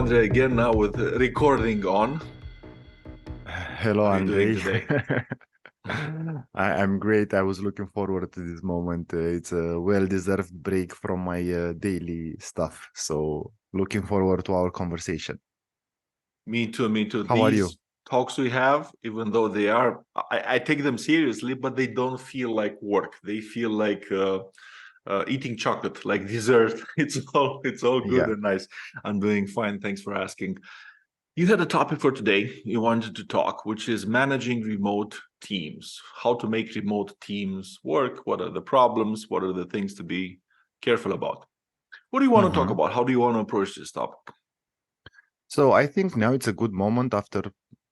Andre again now with recording on. Hello, How are you doing Andrei. today? I'm great. I was looking forward to this moment. It's a well-deserved break from my daily stuff. So, looking forward to our conversation. Me too, me too. How are you? These talks we have, even though they are, I take them seriously, but they don't feel like work. They feel like eating chocolate, like dessert. It's all good Yeah. and nice. I'm doing fine. Thanks for asking. You had a topic for today you wanted to talk, which is managing remote teams. How to make remote teams work? What are the problems? What are the things to be careful about? What do you want to talk hmm about? How do you want to approach this topic? So, I think now it's a good moment after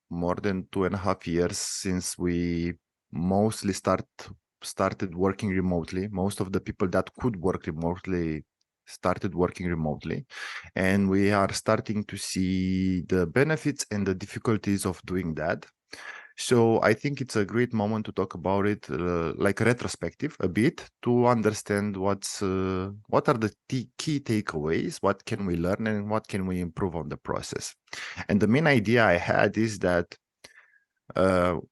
more than 2.5 years since we mostly started working remotely. Most of the people that could work remotely started working remotely, and we are starting to see the benefits and the difficulties of doing that. So I think it's a great moment to talk about it, like retrospective a bit, to understand what are the key takeaways, what can we learn, and what can we improve on the process. And the main idea I had is that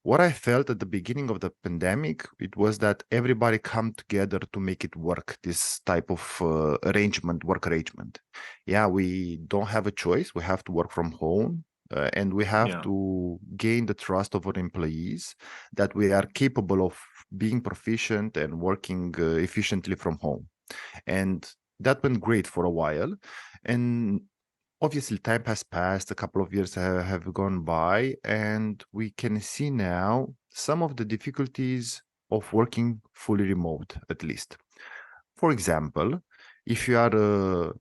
what I felt at the beginning of the pandemic, it was that everybody come together to make it work, this type of work arrangement. Yeah, we don't have a choice. We have to work from home, and we have Yeah. to gain the trust of our employees that we are capable of being proficient and working efficiently from home. And that went great for a while. And obviously time has passed, a couple of years have gone by, and we can see now some of the difficulties of working fully remote, at least. For example, if you are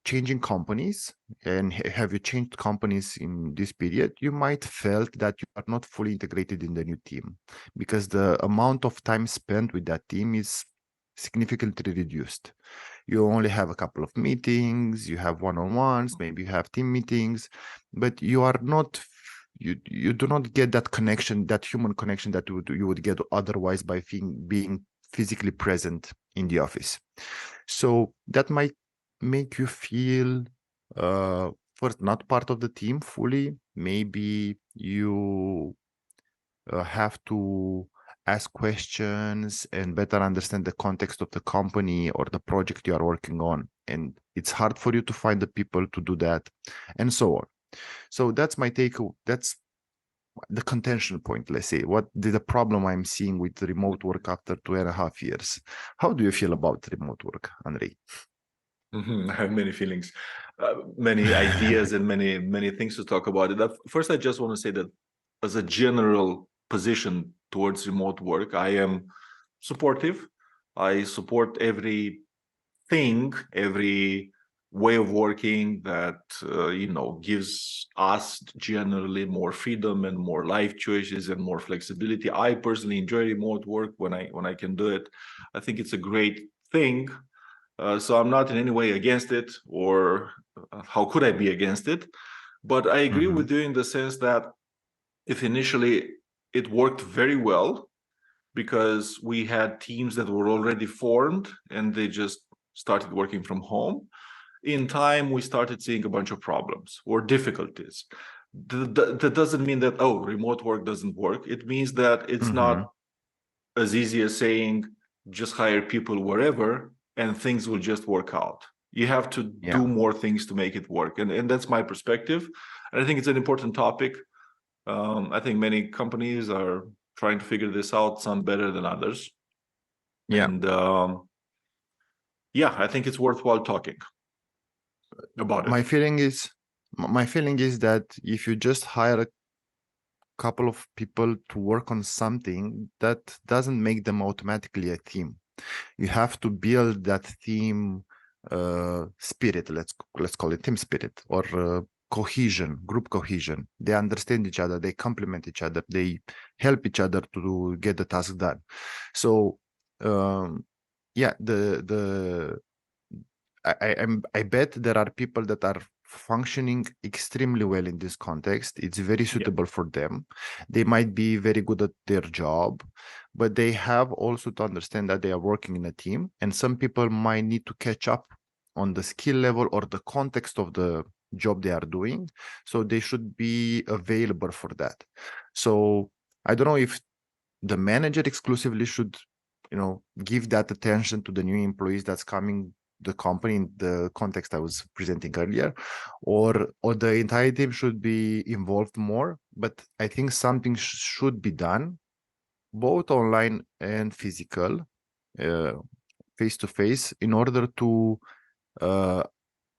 changing companies, and have you changed companies in this period, you might felt that you are not fully integrated in the new team because the amount of time spent with that team is significantly reduced. You only have a couple of meetings, you have one-on-ones, maybe you have team meetings, but you do not get that connection, that human connection that you would get otherwise by being physically present in the office. So that might make you feel first not part of the team fully. Maybe you have to ask questions and better understand the context of the company or the project you are working on. And it's hard for you to find the people to do that, and so on. So that's my take. That's the contention point, let's say. What the problem I'm seeing with remote work after 2.5 years? How do you feel about remote work, Andrei? I have many feelings, many ideas, and many things to talk about it. First, I just want to say that as a general position towards remote work, I am supportive. I support every way of working that gives us generally more freedom and more life choices and more flexibility. I personally enjoy remote work when I can do it. I think it's a great thing. So I'm not in any way against it, or how could I be against it? But I agree hmm with you in the sense that if initially it worked very well because we had teams that were already formed and they just started working from home, in time we started seeing a bunch of problems or difficulties. That doesn't mean that, oh, remote work doesn't work. It means that it's hmm not as easy as saying just hire people wherever and things will just work out. You have to Yeah. do more things to make it work, and that's my perspective. And I think it's an important topic. I think many companies are trying to figure this out, some better than others. Yeah. And yeah, I think it's worthwhile talking about it. My feeling is my feeling is that if you just hire a couple of people to work on something, that doesn't make them automatically a team. You have to build that team spirit, let's call it team spirit, or cohesion, group cohesion. They understand each other, they complement each other, they help each other to get the task done. So yeah, I bet there are people that are functioning extremely well in this context. It's very Yeah. suitable for them. They might be very good at their job, but they have also to understand that they are working in a team, and some people might need to catch up on the skill level or the context of the job they are doing. So they should be available for that. So I don't know if the manager exclusively should, give that attention to the new employees that's coming the company in the context I was presenting earlier, or the entire team should be involved more. But I think something should be done, both online and physical, face to face, in order to uh,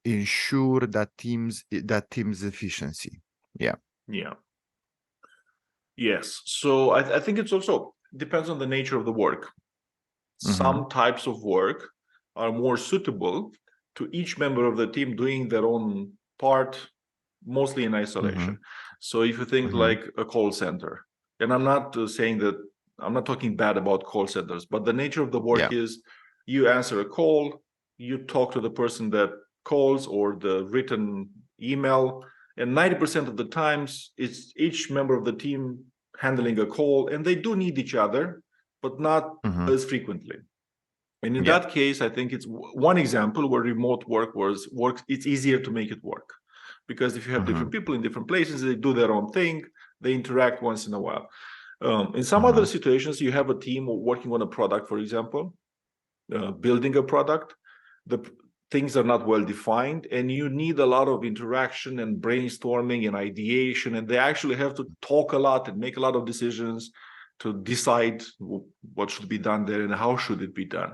ensure that team's efficiency. Yeah. Yes. So I think it's also depends on the nature of the work. Some types of work are more suitable to each member of the team doing their own part, mostly in isolation. So if you think like a call center, and I'm not saying that, I'm not talking bad about call centers, but the nature of the work is you answer a call, you talk to the person that calls or the written email, and 90% of the times it's each member of the team handling a call, and they do need each other, but not as frequently. And in that case, I think it's one example where remote work works. It's easier to make it work, because if you have different people in different places, they do their own thing, they interact once in a while. In some other situations, you have a team working on a product, for example, building a product. The things are not well defined, and you need a lot of interaction and brainstorming and ideation, and they actually have to talk a lot and make a lot of decisions to decide what should be done there and how should it be done.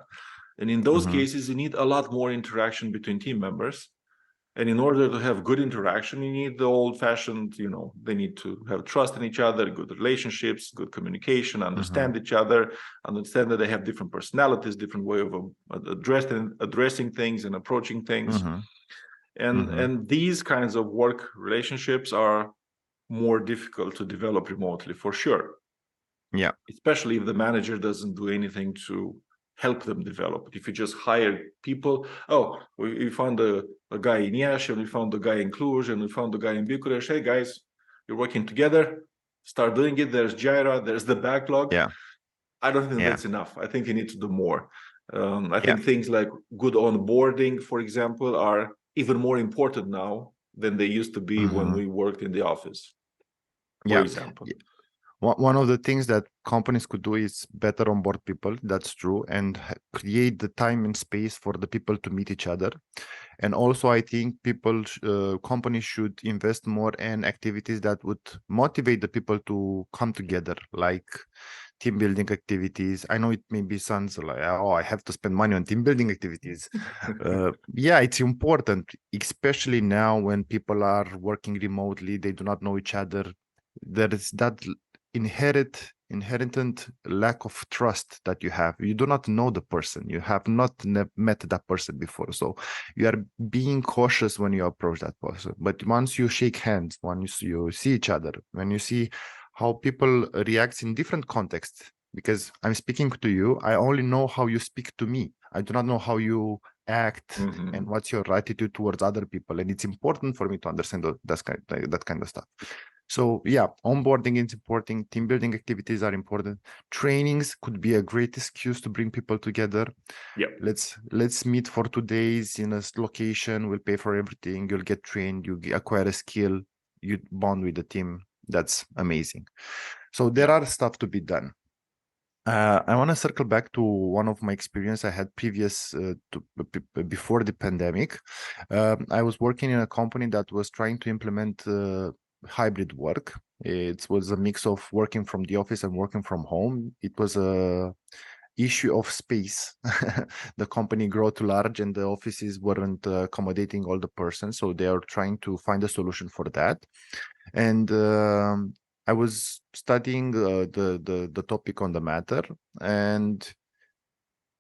And in those cases, you need a lot more interaction between team members. And in order to have good interaction, you need the old-fashioned, they need to have trust in each other, good relationships, good communication, understand each other, understand that they have different personalities, different way of addressing things and approaching things. And these kinds of work relationships are more difficult to develop remotely, for sure. Yeah. Especially if the manager doesn't do anything to help them develop. If you just hire people, we found a guy in Iași, and we found a guy in Cluj, and we found a guy in Bucharest. Hey guys, you're working together, start doing it. There's Jira, there's the backlog. Yeah. I don't think that's enough. I think you need to do more. I think things like good onboarding, for example, are even more important now than they used to be when we worked in the office, for example. One of the things that companies could do is better onboard people. That's true. And create the time and space for the people to meet each other. And also, I think companies should invest more in activities that would motivate the people to come together, like team building activities. I know it maybe sounds like, I have to spend money on team building activities. It's important, especially now when people are working remotely, they do not know each other. There is that inherent lack of trust that you have. You do not know the person. You have not met that person before. So you are being cautious when you approach that person. But once you shake hands, once you see each other, when you see how people react in different contexts, because I'm speaking to you, I only know how you speak to me. I do not know how you act and what's your attitude towards other people. And it's important for me to understand that kind of stuff. So onboarding is important. Team building activities are important. Trainings could be a great excuse to bring people together. Let's meet for 2 days in a location. We'll pay for everything. You'll get trained. You acquire a skill. You bond with the team. That's amazing. So there are stuff to be done. I want to circle back to one of my experience I had before the pandemic. I was working in a company that was trying to implement hybrid work. It was a mix of working from the office and working from home. It was a issue of space. The company grew too large and the offices weren't accommodating all the persons, so they are trying to find a solution for that. And I was studying the topic on the matter, and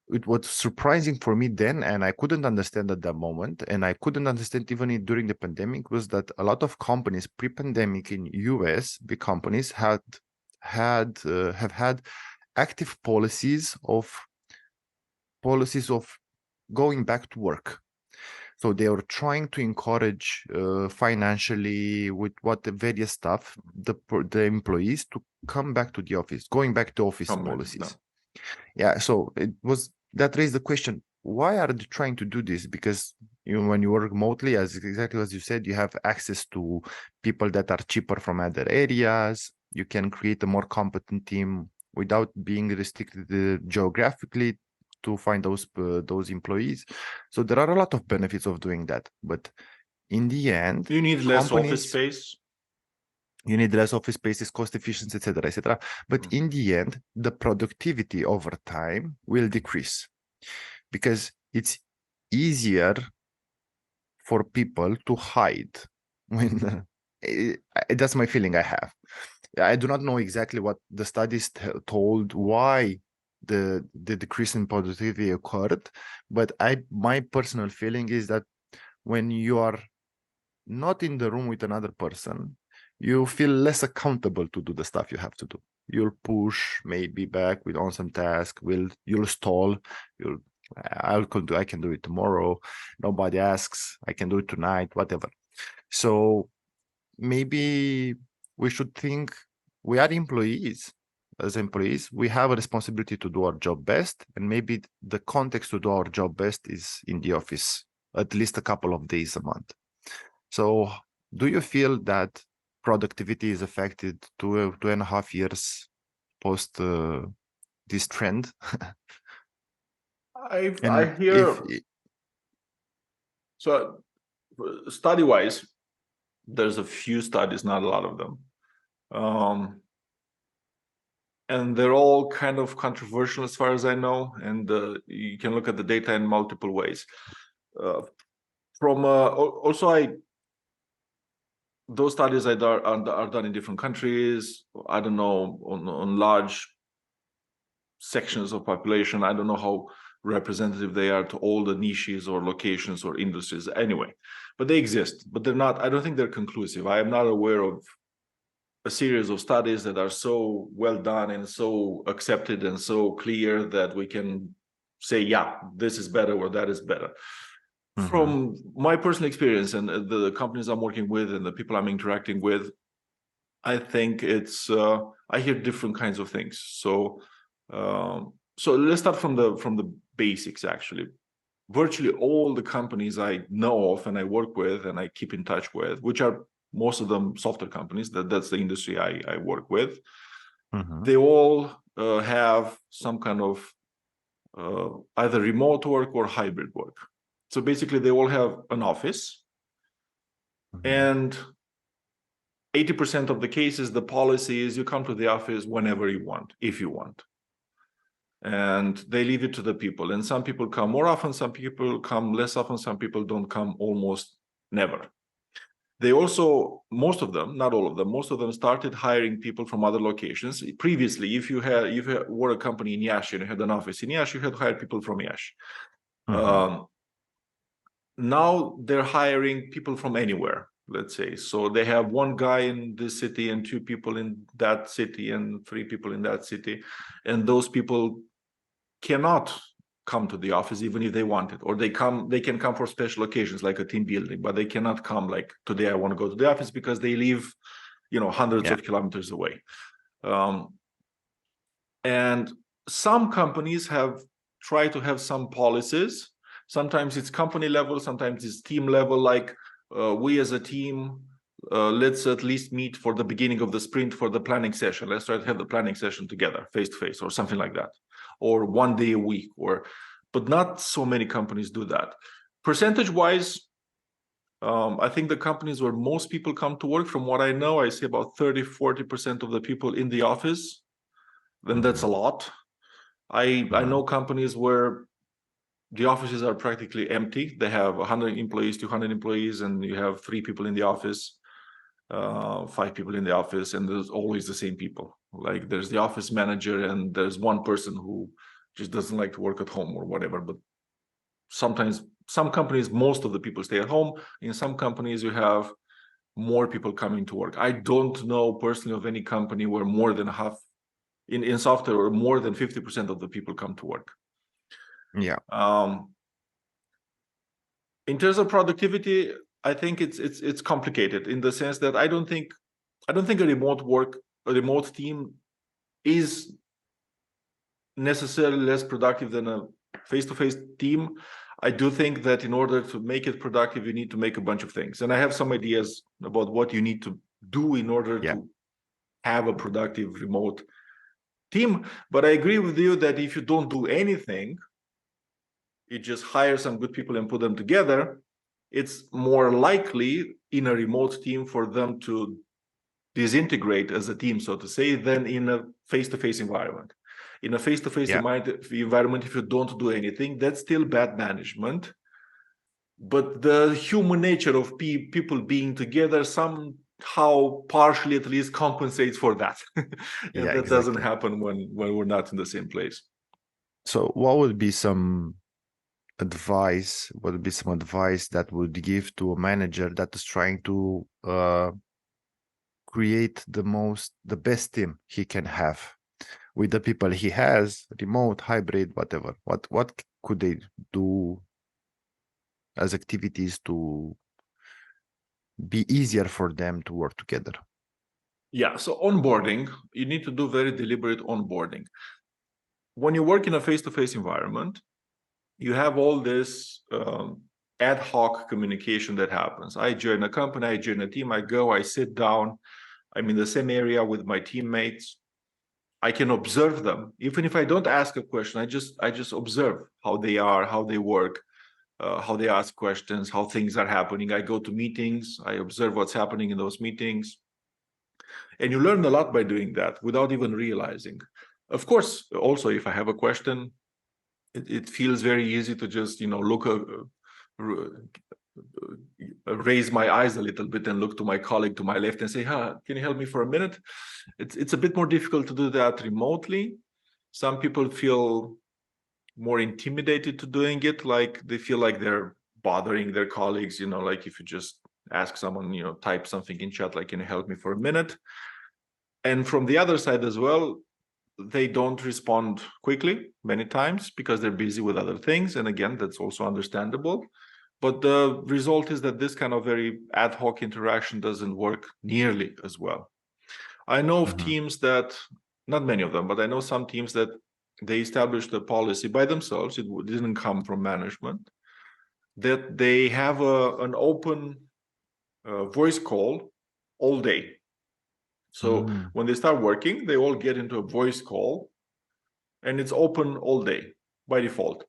it was surprising for me then, and I couldn't understand at that moment, and I couldn't understand even during the pandemic, was that a lot of companies pre-pandemic in US, big companies, have had active policies of going back to work. So they are trying to encourage financially with the various stuff, the employees to come back to the office, going back to office policies. So that raised the question, why are they trying to do this? Because when you work remotely, as exactly as you said, you have access to people that are cheaper from other areas. You can create a more competent team without being restricted geographically to find those employees. So there are a lot of benefits of doing that. But in the end, You need less office space. You need less office spaces, cost efficiency, etc., etc. But in the end, the productivity over time will decrease because it's easier for people to hide when that's my feeling I have. I do not know exactly what the studies told why the decrease in productivity occurred, but my personal feeling is that when you are not in the room with another person, you feel less accountable to do the stuff you have to do. You'll push maybe back with on some task. You'll stall. I can do it tomorrow. Nobody asks. I can do it tonight. Whatever. So maybe we should think we are employees. As employees, we have a responsibility to do our job best, and maybe the context to do our job best is in the office at least a couple of days a month. So do you feel that productivity is affected 2.5 years post this trend? I hear, so study-wise, there's a few studies, not a lot of them. And they're all kind of controversial as far as I know, and you can look at the data in multiple ways. Those studies are done in different countries. I don't know, on large sections of population. I don't know how representative they are to all the niches or locations or industries anyway, but they exist, but they're not, I don't think they're conclusive. I am not aware of a series of studies that are so well done and so accepted and so clear that we can say, yeah, this is better or that is better. From my personal experience and the companies I'm working with and the people I'm interacting with, I think it's I hear different kinds of things. So let's start from the basics. Actually, virtually all the companies I know of and I work with and I keep in touch with, which are most of them software companies, that's the industry I work with, they all have some kind of either remote work or hybrid work. So basically they all have an office, and 80% of the cases, the policy is you come to the office whenever you want, if you want. And they leave it to the people. And some people come more often, some people come less often, some people don't come almost never. They also, most of them, not all of them, most of them started hiring people from other locations. Previously, if you were a company in Iași and you had an office in Iași, you had to hire people from Iași. Now they're hiring people from anywhere, let's say. So they have one guy in this city and 2 people in that city and 3 people in that city. And those people cannot come to the office even if they want it, or they can come for special occasions like a team building, but they cannot come like today I want to go to the office because they live, hundreds of kilometers away. And some companies have tried to have some policies. Sometimes it's company level, sometimes it's team level, like we as a team, let's at least meet for the beginning of the sprint for the planning session. Let's try to have the planning session together, face-to-face or something like that, or 1 day a week, but not so many companies do that. Percentage-wise, I think the companies where most people come to work, from what I know, I see about 30-40% of the people in the office. Then that's a lot. I know companies where the offices are practically empty. They have 100 employees, 200 employees, and you have 3 people in the office, 5 people in the office, and there's always the same people. Like there's the office manager and there's one person who just doesn't like to work at home or whatever. But sometimes some companies, most of the people stay at home. In some companies, you have more people coming to work. I don't know personally of any company where more than half in software, or more than 50% of the people come to work. Yeah. In terms of productivity, I think it's complicated in the sense that I don't think a remote team is necessarily less productive than a face-to-face team. I do think that in order to make it productive, you need to make a bunch of things. And I have some ideas about what you need to do in order to have a productive remote team. But I agree with you that if you don't do anything, you just hire some good people and put them together, it's more likely in a remote team for them to disintegrate as a team, so to say, than in a face-to-face environment. In a face-to-face environment, if you don't do anything, that's still bad management. But the human nature of people being together somehow partially at least compensates for that. And that doesn't happen when we're not in the same place. So what would be some advice that would give to a manager that is trying to create the best team he can have with the people he has, remote, hybrid, whatever? What could they do as activities to be easier for them to work together? Yeah, so onboarding, you need to do very deliberate onboarding. When you work in a face-to-face environment, you have all this ad hoc communication that happens. I join a company, I join a team, I go, I sit down, I'm in the same area with my teammates. I can observe them. Even if I don't ask a question, I just observe how they are, how they work, how they ask questions, how things are happening. I go to meetings, I observe what's happening in those meetings. And you learn a lot by doing that without even realizing. Of course, also, if I have a question, it feels very easy to just, raise my eyes a little bit and look to my colleague to my left and say, can you help me for a minute? It's a bit more difficult to do that remotely. Some people feel more intimidated to doing it, like they feel like they're bothering their colleagues, like if you just ask someone, type something in chat, like, can you help me for a minute? And from the other side as well, they don't respond quickly many times because they're busy with other things. And again, that's also understandable. But the result is that this kind of very ad hoc interaction doesn't work nearly as well. I know of teams that, not many of them, but I know some teams that they established a policy by themselves. It didn't come from management, that they have an open voice call all day. So when they start working, they all get into a voice call and it's open all day by default.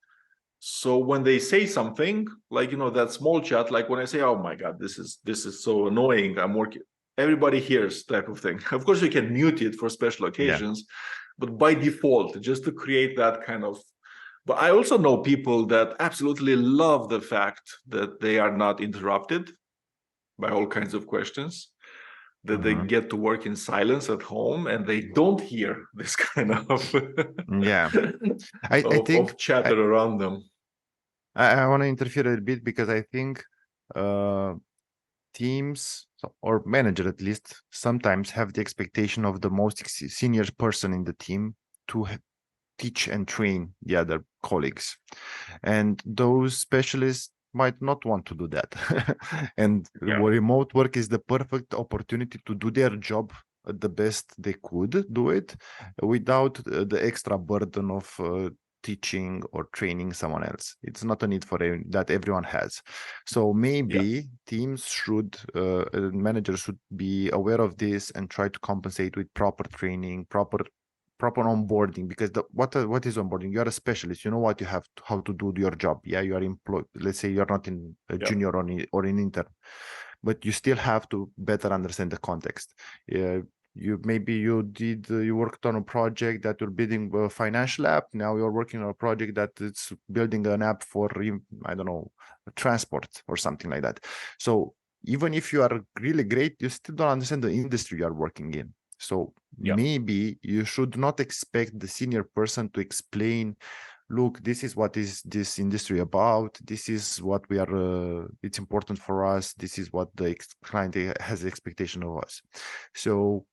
So when they say something like, that small chat, like when I say, oh my God, this is so annoying, I'm working, everybody hears type of thing. Of course, you can mute it for special occasions, but by default, just to create that kind of. But I also know people that absolutely love the fact that they are not interrupted by all kinds of questions, that they get to work in silence at home and they don't hear this kind of I think chatter around them. I want to interfere a bit because I think teams or manager at least sometimes have the expectation of the most senior person in the team to teach and train the other colleagues, and those specialists might not want to do that. And remote work is the perfect opportunity to do their job the best they could do it without the extra burden of teaching or training someone else. It's not a need for that everyone has. So maybe teams should, managers should be aware of this and try to compensate with proper training, proper onboarding, because what is onboarding? You are a specialist, you know what you have how to do your job. You are employed. Let's say you're not in a junior or an intern, but you still have to better understand the context. You worked on a project that you're building a financial app. Now you're working on a project that it's building an app for, I don't know, transport or something like that. So even if you are really great, you still don't understand the industry you are working in. So maybe you should not expect the senior person to explain, look, this is what is this industry about. This is what we are, it's important for us. This is what the client has expectation of us. So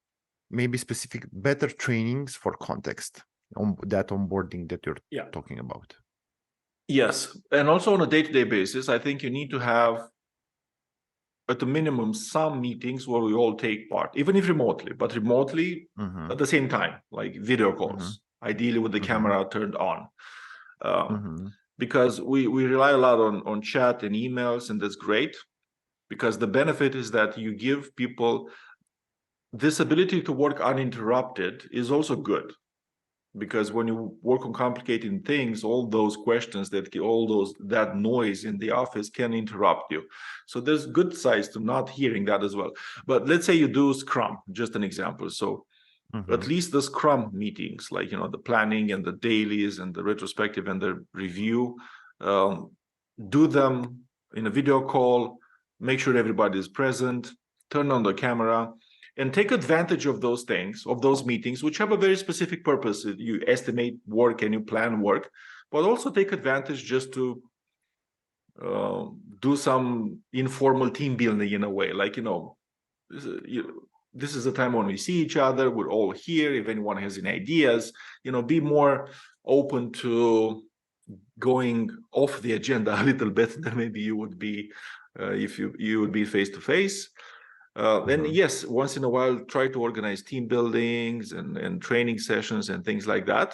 maybe specific, better trainings for context on that onboarding that you're talking about. Yes. And also on a day-to-day basis, I think you need to have at the minimum some meetings where we all take part, even if remotely, but remotely at the same time, like video calls, ideally with the camera turned on. because we rely a lot on chat and emails, and that's great, because the benefit is that you give people this ability to work uninterrupted is also good, because when you work on complicated things, all those questions that noise in the office can interrupt you. So there's good sides to not hearing that as well. But let's say you do Scrum, just an example. So at least the Scrum meetings, like, the planning and the dailies and the retrospective and the review, do them in a video call, make sure everybody is present, turn on the camera, and take advantage of those things, of those meetings, which have a very specific purpose. You estimate work and you plan work, but also take advantage just to do some informal team building in a way. Like, this is a time when we see each other, we're all here. If anyone has any ideas, be more open to going off the agenda a little bit than maybe you would be if you would be face to face. Then yes, once in a while, try to organize team buildings and training sessions and things like that.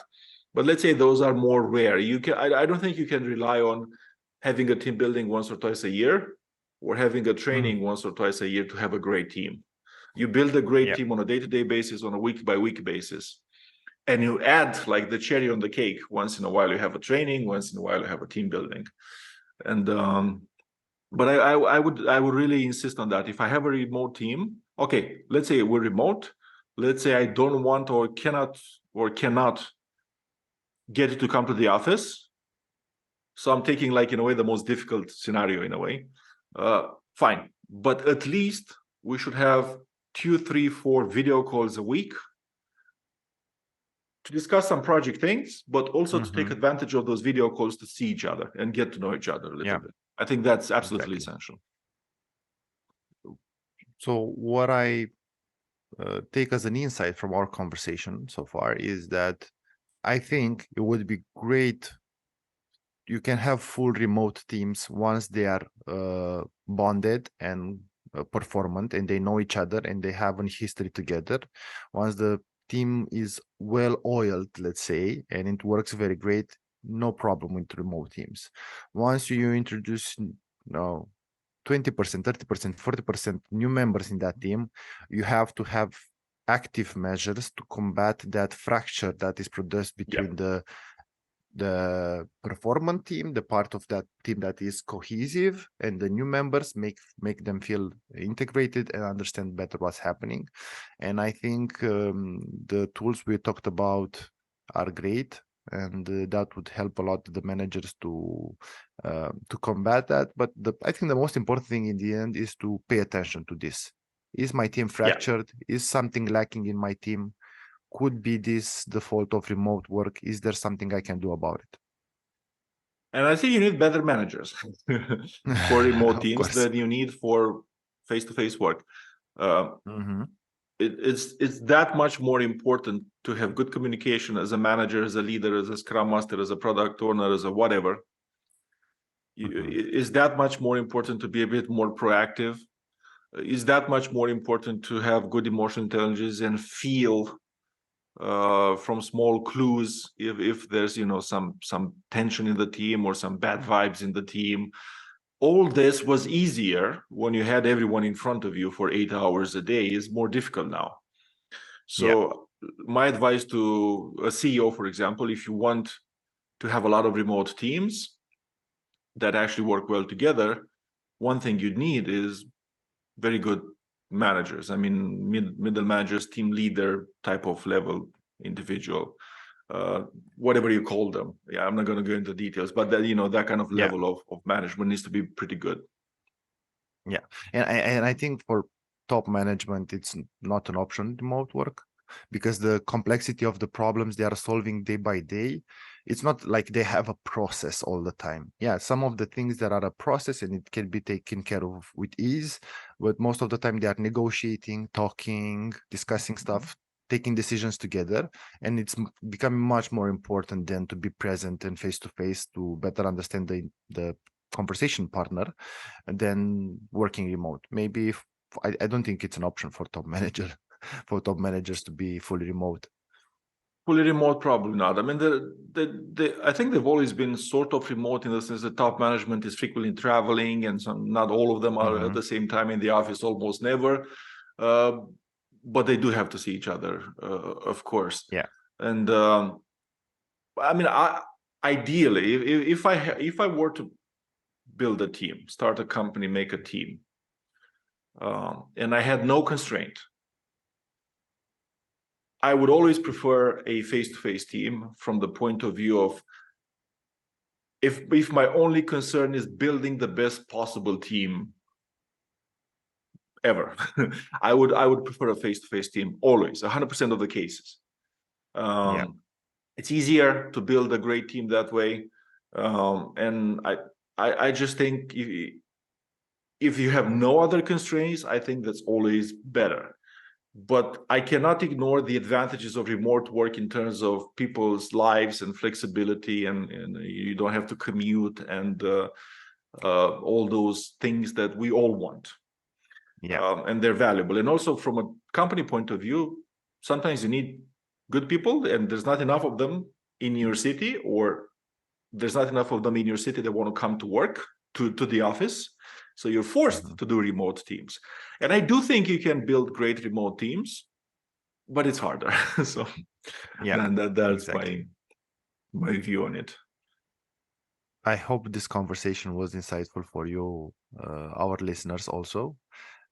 But let's say those are more rare. I don't think you can rely on having a team building once or twice a year, or having a training once or twice a year to have a great team. You build a great team on a day-to-day basis, on a week-by-week basis. And you add like the cherry on the cake. Once in a while you have a training, once in a while you have a team building. And but I would really insist on that. If I have a remote team, okay, let's say we're remote. Let's say I don't want or cannot get it to come to the office. So I'm taking, like, in a way, the most difficult scenario in a way. Fine. But at least we should have 2, 3, 4 video calls a week to discuss some project things, but also to take advantage of those video calls to see each other and get to know each other a little bit. I think that's absolutely essential. So what I take as an insight from our conversation so far is that I think it would be great. You can have full remote teams once they are bonded and performant, and they know each other and they have a history together. Once the team is well oiled, let's say, and it works very great, no problem with remote teams. Once you introduce 20%, 30%, 40% new members in that team, you have to have active measures to combat that fracture that is produced between the performant team, the part of that team that is cohesive, and the new members, make them feel integrated and understand better what's happening. And I think the tools we talked about are great, and that would help a lot the managers to combat that. But I think the most important thing in the end is to pay attention to this. Is my team fractured? Is something lacking in my team? Could be this the fault of remote work? Is there something I can do about it? And I think you need better managers for remote teams than you need for face-to-face work. It's that much more important to have good communication as a manager, as a leader, as a Scrum Master, as a product owner, as a whatever. Is that much more important to be a bit more proactive? Is that much more important to have good emotional intelligence and feel from small clues if there's some tension in the team or some bad vibes in the team? All this was easier when you had everyone in front of you for 8 hours a day. Is more difficult now. So my advice to a CEO, for example, if you want to have a lot of remote teams that actually work well together, one thing you'd need is very good managers. I mean, middle managers, team leader type of level individual, whatever you call them. I'm not going to go into details, but that kind of level of management needs to be pretty good. And I think for top management, it's not an option, remote work, because the complexity of the problems they are solving day by day, it's not like they have a process all the time. Some of the things that are a process and it can be taken care of with ease, but most of the time they are negotiating, talking, discussing stuff, taking decisions together, and it's becoming much more important than to be present and face to face to better understand the conversation partner than working remote. Maybe I don't think it's an option for top managers to be fully remote. Fully remote, probably not. I mean, I think they've always been sort of remote in the sense that top management is frequently traveling, and not all of them are at the same time in the office, almost never. But they do have to see each other, of course. Yeah. And I mean, ideally, if I were to build a team, start a company, make a team, and I had no constraint, I would always prefer a face-to-face team from the point of view of if my only concern is building the best possible team ever, I would prefer a face-to-face team always, 100% of the cases. It's easier to build a great team that way, and I just think if you have no other constraints, I think that's always better. But I cannot ignore the advantages of remote work in terms of people's lives and flexibility, and you don't have to commute and all those things that we all want. And they're valuable. And also from a company point of view, sometimes you need good people, and there's not enough of them in your city, or there's not enough of them in your city that want to come to work to the office. So you're forced to do remote teams. And I do think you can build great remote teams, but it's harder. So that's exactly my view on it. I hope this conversation was insightful for you, our listeners also.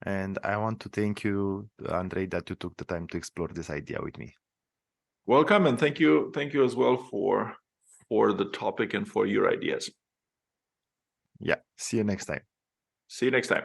And I want to thank you, Andrei, that you took the time to explore this idea with me. Welcome, and thank you as well for the topic and for your ideas. Yeah, see you next time. See you next time.